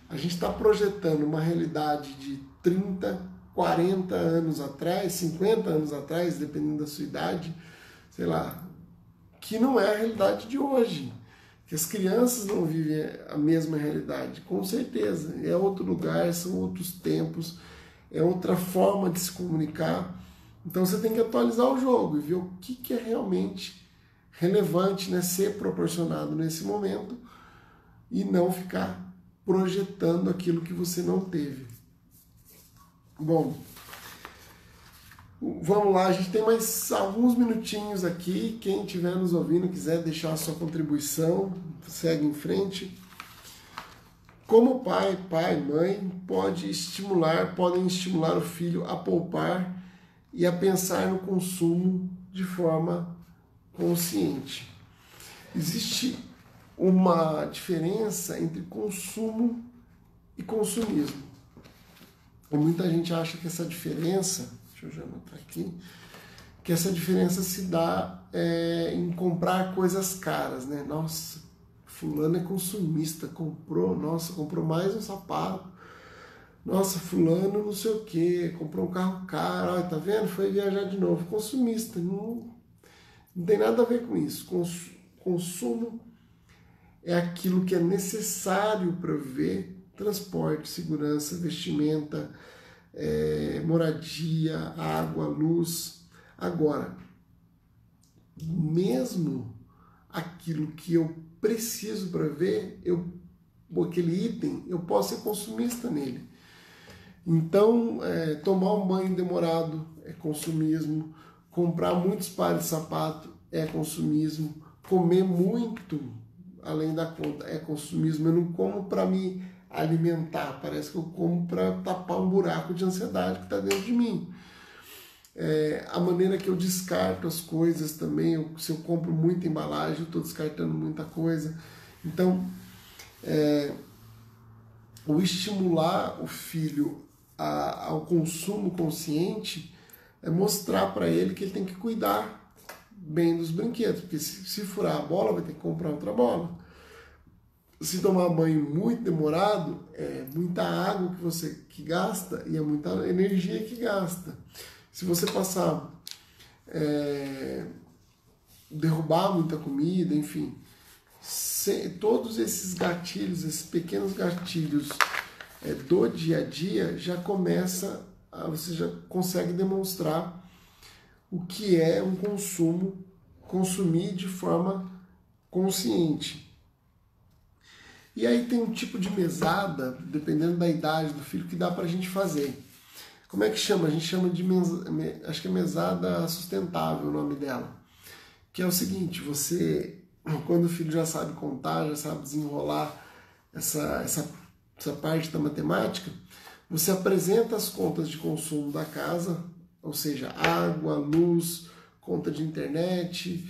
a gente está projetando uma realidade de 30, 40 anos atrás, 50 anos atrás, dependendo da sua idade, sei lá, que não é a realidade de hoje. Que as crianças não vivem a mesma realidade, com certeza. É outro lugar, são outros tempos, é outra forma de se comunicar. Então você tem que atualizar o jogo e ver o que é realmente relevante, né, ser proporcionado nesse momento e não ficar projetando aquilo que você não teve. Bom, vamos lá, a gente tem mais alguns minutinhos aqui. Quem estiver nos ouvindo, quiser deixar a sua contribuição, segue em frente. Como pai, mãe, podem estimular o filho a poupar e a pensar no consumo de forma consciente. Existe uma diferença entre consumo e consumismo. E muita gente acha que essa diferença, deixa eu já anotar aqui, que essa diferença se dá em comprar coisas caras, né? Nossa, fulano é consumista, comprou mais um sapato. Nossa, fulano não sei o que, comprou um carro caro, olha, tá vendo? Foi viajar de novo. Consumista, não tem nada a ver com isso. Consumo é aquilo que é necessário para viver: transporte, segurança, vestimenta, moradia, água, luz. Agora, mesmo aquilo que eu preciso para ver, aquele item, eu posso ser consumista nele. Então, tomar um banho demorado é consumismo, comprar muitos pares de sapato é consumismo, comer muito além da conta é consumismo. Eu não como para me alimentar, parece que eu como para tapar um buraco de ansiedade que está dentro de mim. A maneira que eu descarto as coisas também, se eu compro muita embalagem, eu estou descartando muita coisa. Então, o estimular o filho ao consumo consciente é mostrar para ele que ele tem que cuidar bem dos brinquedos, porque se furar a bola, vai ter que comprar outra bola. Se tomar banho muito demorado, é muita água que gasta e é muita energia que gasta. Se você passar, derrubar muita comida, enfim, todos esses gatilhos, esses pequenos gatilhos do dia a dia, você já consegue demonstrar o que é um consumir de forma consciente. E aí tem um tipo de mesada, dependendo da idade do filho, que dá pra gente fazer. Como é que chama? A gente chama de acho que é mesada sustentável o nome dela. Que é o seguinte: você, quando o filho já sabe contar, já sabe desenrolar essa parte da matemática, você apresenta as contas de consumo da casa, ou seja, água, luz, conta de internet,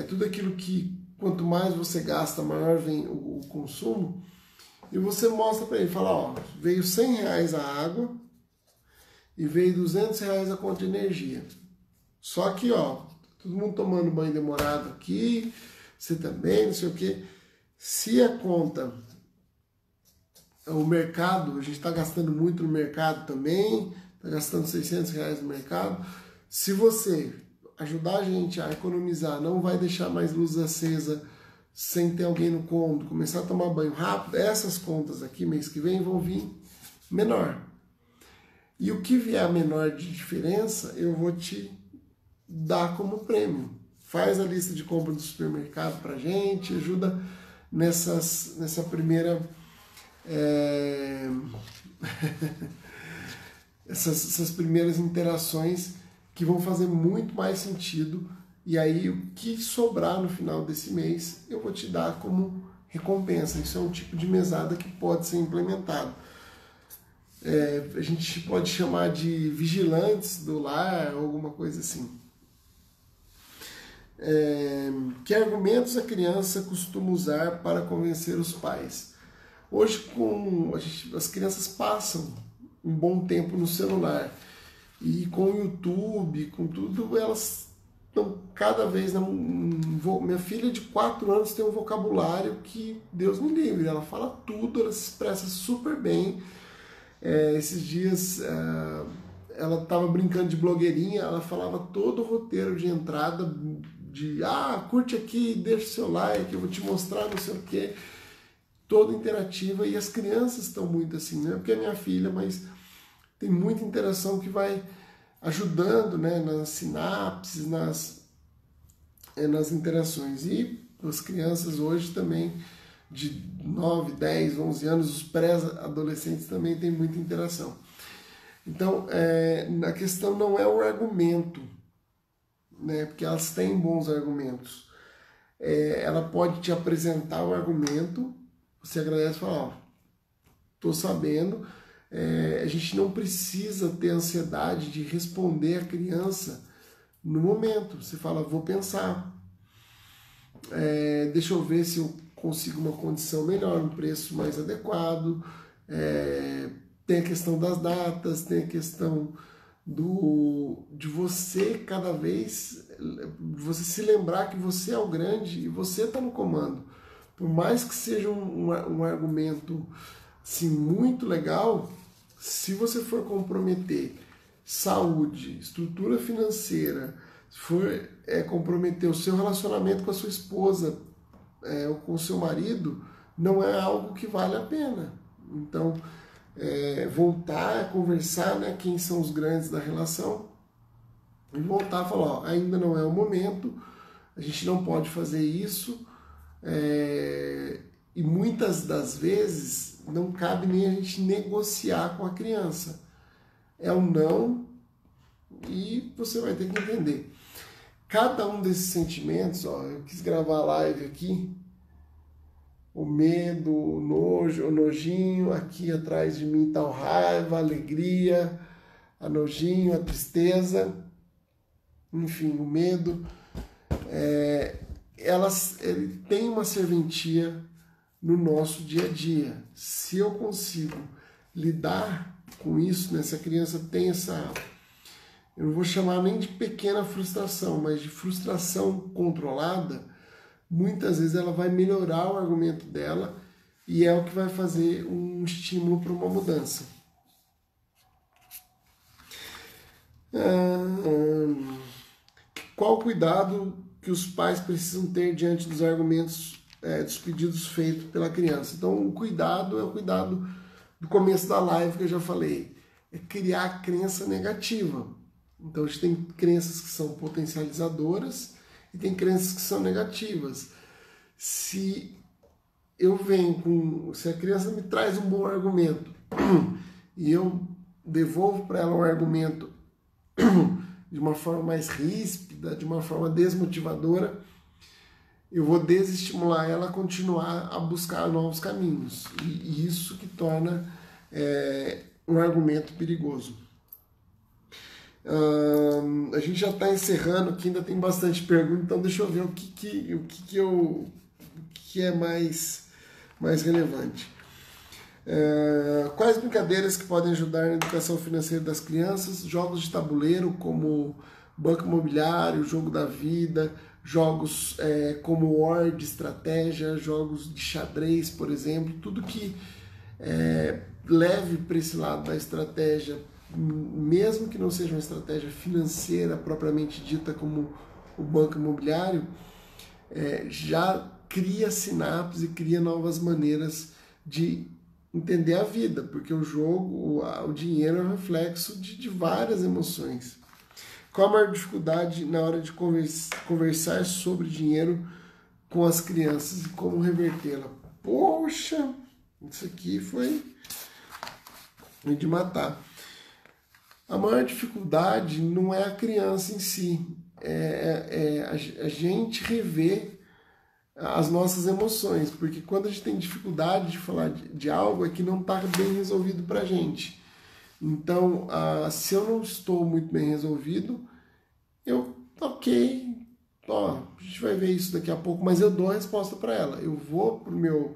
tudo aquilo que quanto mais você gasta, maior vem o consumo, e você mostra para ele, fala, ó, veio R$100 a água e veio R$200 a conta de energia. Só que, ó, todo mundo tomando banho demorado aqui, você também, não sei o quê. Se a conta, o mercado, a gente está gastando muito no mercado também, está gastando R$600 no mercado. Se você ajudar a gente a economizar, não vai deixar mais luz acesa sem ter alguém no cômodo, começar a tomar banho rápido, essas contas aqui, mês que vem, vão vir menor. E o que vier menor de diferença, eu vou te dar como prêmio. Faz a lista de compra do supermercado pra gente, ajuda nessa primeira... essas primeiras interações que vão fazer muito mais sentido, e aí o que sobrar no final desse mês eu vou te dar como recompensa. Isso é um tipo de mesada que pode ser implementado. A gente pode chamar de vigilantes do lar, alguma coisa assim. Que argumentos a criança costuma usar para convencer os pais? Hoje, as crianças passam um bom tempo no celular e com o YouTube, com tudo, elas estão cada vez... Minha filha de 4 anos tem um vocabulário que, Deus me livre, ela fala tudo, ela se expressa super bem. Esses dias ela estava brincando de blogueirinha, ela falava todo o roteiro de entrada de curte aqui, deixa o seu like, eu vou te mostrar não sei o que, toda interativa, e as crianças estão muito assim, não é porque é minha filha, mas tem muita interação que vai ajudando, né, nas sinapses, nas interações. E as crianças hoje também, de 9, 10, 11 anos, os pré-adolescentes também têm muita interação. Então, a questão não é o argumento, né, porque elas têm bons argumentos. Ela pode te apresentar o argumento, você agradece e fala, estou sabendo. A gente não precisa ter ansiedade de responder a criança no momento. Você fala, vou pensar, deixa eu ver se eu consigo uma condição melhor, um preço mais adequado. Tem a questão das datas, tem a questão de você cada vez, você se lembrar que você é o grande e você está no comando. Por mais que seja um argumento assim, muito legal, se você for comprometer saúde, estrutura financeira, se for comprometer o seu relacionamento com a sua esposa ou com o seu marido, não é algo que vale a pena. Então, voltar a conversar, né, quem são os grandes da relação, e voltar a falar, ainda não é o momento, a gente não pode fazer isso, e muitas das vezes não cabe nem a gente negociar com a criança. É um não, e você vai ter que entender. Cada um desses sentimentos, eu quis gravar a live aqui, o medo, o nojo, o nojinho, aqui atrás de mim está o raiva, a alegria, a nojinho, a tristeza, enfim, o medo. Ele tem uma serventia no nosso dia a dia. Se eu consigo lidar com isso, né, se a criança tem eu não vou chamar nem de pequena frustração, mas de frustração controlada, muitas vezes ela vai melhorar o argumento dela e é o que vai fazer um estímulo para uma mudança. Qual o cuidado que os pais precisam ter diante dos argumentos, dos pedidos feitos pela criança? Então, o cuidado é o cuidado do começo da live que eu já falei, é criar a crença negativa. Então, a gente tem crenças que são potencializadoras e tem crenças que são negativas. Se a criança me traz um bom argumento e eu devolvo para ela um argumento de uma forma mais ríspida, de uma forma desmotivadora, eu vou desestimular ela a continuar a buscar novos caminhos. E isso que torna um argumento perigoso. A gente já está encerrando aqui, ainda tem bastante pergunta, então deixa eu ver o que é mais relevante. Quais brincadeiras que podem ajudar na educação financeira das crianças? Jogos de tabuleiro como Banco Imobiliário, Jogo da Vida, jogos como War de estratégia, jogos de xadrez, por exemplo, tudo que leve para esse lado da estratégia, mesmo que não seja uma estratégia financeira propriamente dita como o Banco Imobiliário, já cria sinapse e cria novas maneiras de entender a vida, porque o jogo, o dinheiro é um reflexo de várias emoções. Qual a maior dificuldade na hora de conversar sobre dinheiro com as crianças e como revertê-la? Poxa, isso aqui foi de matar. A maior dificuldade não é a criança em si, a gente rever as nossas emoções, porque quando a gente tem dificuldade de falar de algo é que não está bem resolvido para a gente. Então, se eu não estou muito bem resolvido, ok, ó, a gente vai ver isso daqui a pouco, mas eu dou a resposta para ela. Eu vou pro meu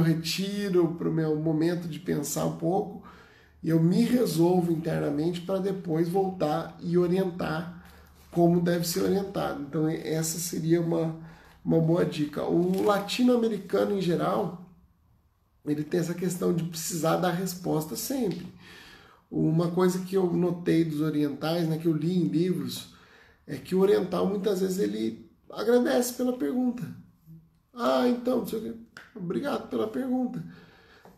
retiro, pro meu momento de pensar um pouco, e eu me resolvo internamente para depois voltar e orientar como deve ser orientado. Então, essa seria uma boa dica. O latino-americano, em geral, ele tem essa questão de precisar dar resposta sempre. Uma coisa que eu notei dos orientais, né, que eu li em livros, é que o oriental, muitas vezes, ele agradece pela pergunta. Então, não sei o quê. Obrigado pela pergunta.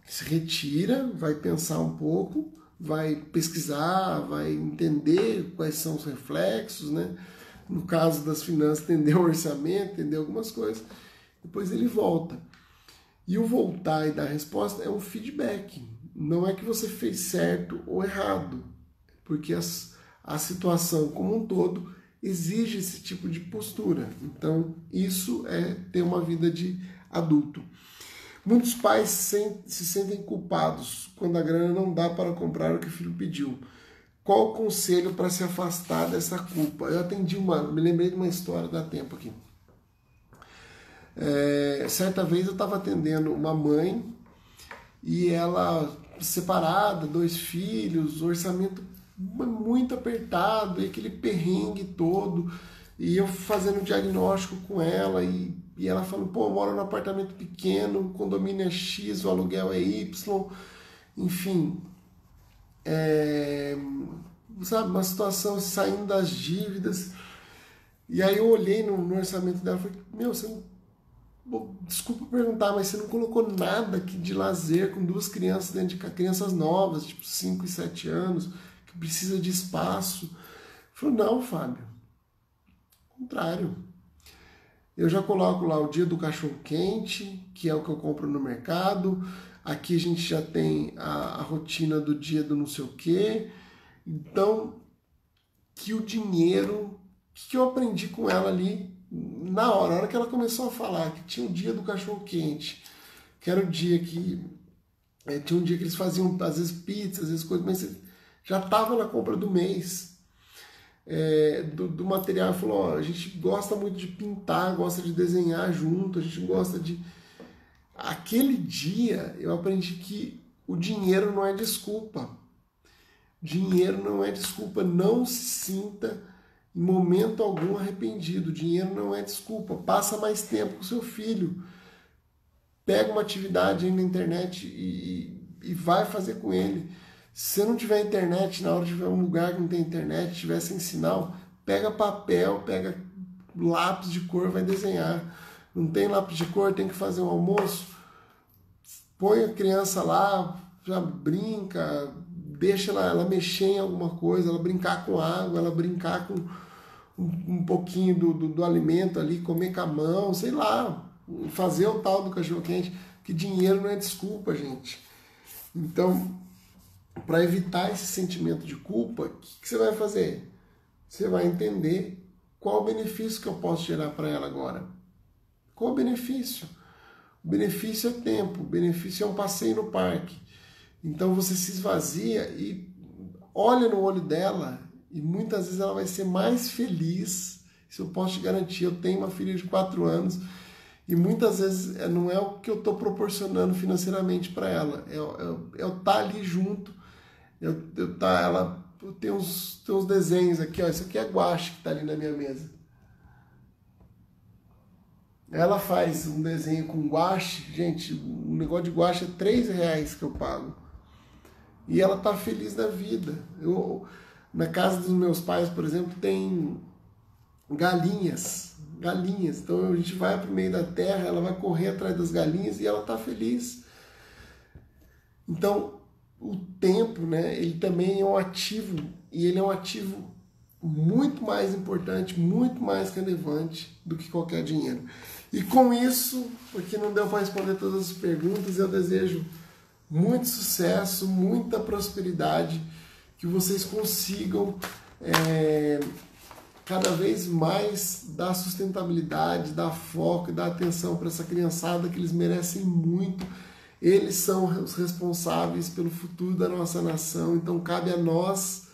Se retira, vai pensar um pouco, vai pesquisar, vai entender quais são os reflexos, né? No caso das finanças, entender o orçamento, entender algumas coisas. Depois ele volta. E o voltar e dar resposta é um feedback. Não é que você fez certo ou errado, porque a situação como um todo exige esse tipo de postura. Então, isso é ter uma vida de adulto. Muitos pais se sentem culpados quando a grana não dá para comprar o que o filho pediu. Qual o conselho para se afastar dessa culpa? Me lembrei de uma história, dá tempo aqui. Certa vez eu estava atendendo uma mãe e ela separada, 2 filhos, orçamento muito apertado, e aquele perrengue todo, e eu fazendo diagnóstico com ela, e ela falando, pô, eu moro num apartamento pequeno, o condomínio é X, o aluguel é Y, enfim, sabe, uma situação saindo das dívidas. E aí eu olhei no orçamento dela e falei, meu, você não, desculpa perguntar, mas você não colocou nada aqui de lazer com 2 crianças dentro de casa, crianças novas, tipo 5 e 7 anos, que precisa de espaço. Falei, não, Fábio, ao contrário. Eu já coloco lá o dia do cachorro quente, que é o que eu compro no mercado. Aqui a gente já tem a rotina do dia do não sei o quê. Então, que o dinheiro, que eu aprendi com ela ali, na hora que ela começou a falar que tinha o dia do cachorro quente, que era o dia que tinha um dia que eles faziam às vezes pizza, às vezes coisas, mas já estava na compra do mês do material. Falou, ó, a gente gosta muito de pintar, gosta de desenhar junto, a gente gosta de... Aquele dia eu aprendi que o dinheiro não é desculpa. Dinheiro não é desculpa, não se sinta em momento algum arrependido. Dinheiro não é desculpa. Passa mais tempo com seu filho. Pega uma atividade aí na internet e vai fazer com ele. Se você não tiver internet, na hora de tiver um lugar que não tem internet, tiver sem sinal, pega papel, pega lápis de cor, vai desenhar. Não tem lápis de cor, tem que fazer um almoço. Põe a criança lá, já brinca, deixa ela mexer em alguma coisa, ela brincar com água, ela brincar com um pouquinho do alimento ali, comer com a mão, sei lá, fazer o tal do cachorro-quente, que dinheiro não é desculpa, gente. Então, para evitar esse sentimento de culpa, o que você vai fazer? Você vai entender qual o benefício que eu posso gerar para ela agora. Qual o benefício? O benefício é tempo, o benefício é um passeio no parque. Então você se esvazia e olha no olho dela, e muitas vezes ela vai ser mais feliz. Isso eu posso te garantir. Eu tenho uma filha de 4 anos e muitas vezes não é o que eu estou proporcionando financeiramente para ela, é eu estar ali junto. Eu tenho uns desenhos aqui, ó. Isso aqui é guache que está ali na minha mesa. Ela faz um desenho com guache, gente, um negócio de guache é R$3 que eu pago. E ela tá feliz da vida. Na casa dos meus pais, por exemplo, tem galinhas. Então a gente vai pro meio da terra, ela vai correr atrás das galinhas e ela tá feliz. Então, o tempo, né, ele também é um ativo, e ele é um ativo muito mais importante, muito mais relevante do que qualquer dinheiro. E com isso, porque não deu para responder todas as perguntas, eu desejo muito sucesso, muita prosperidade, que vocês consigam cada vez mais dar sustentabilidade, dar foco e dar atenção para essa criançada, que eles merecem muito. Eles são os responsáveis pelo futuro da nossa nação, então cabe a nós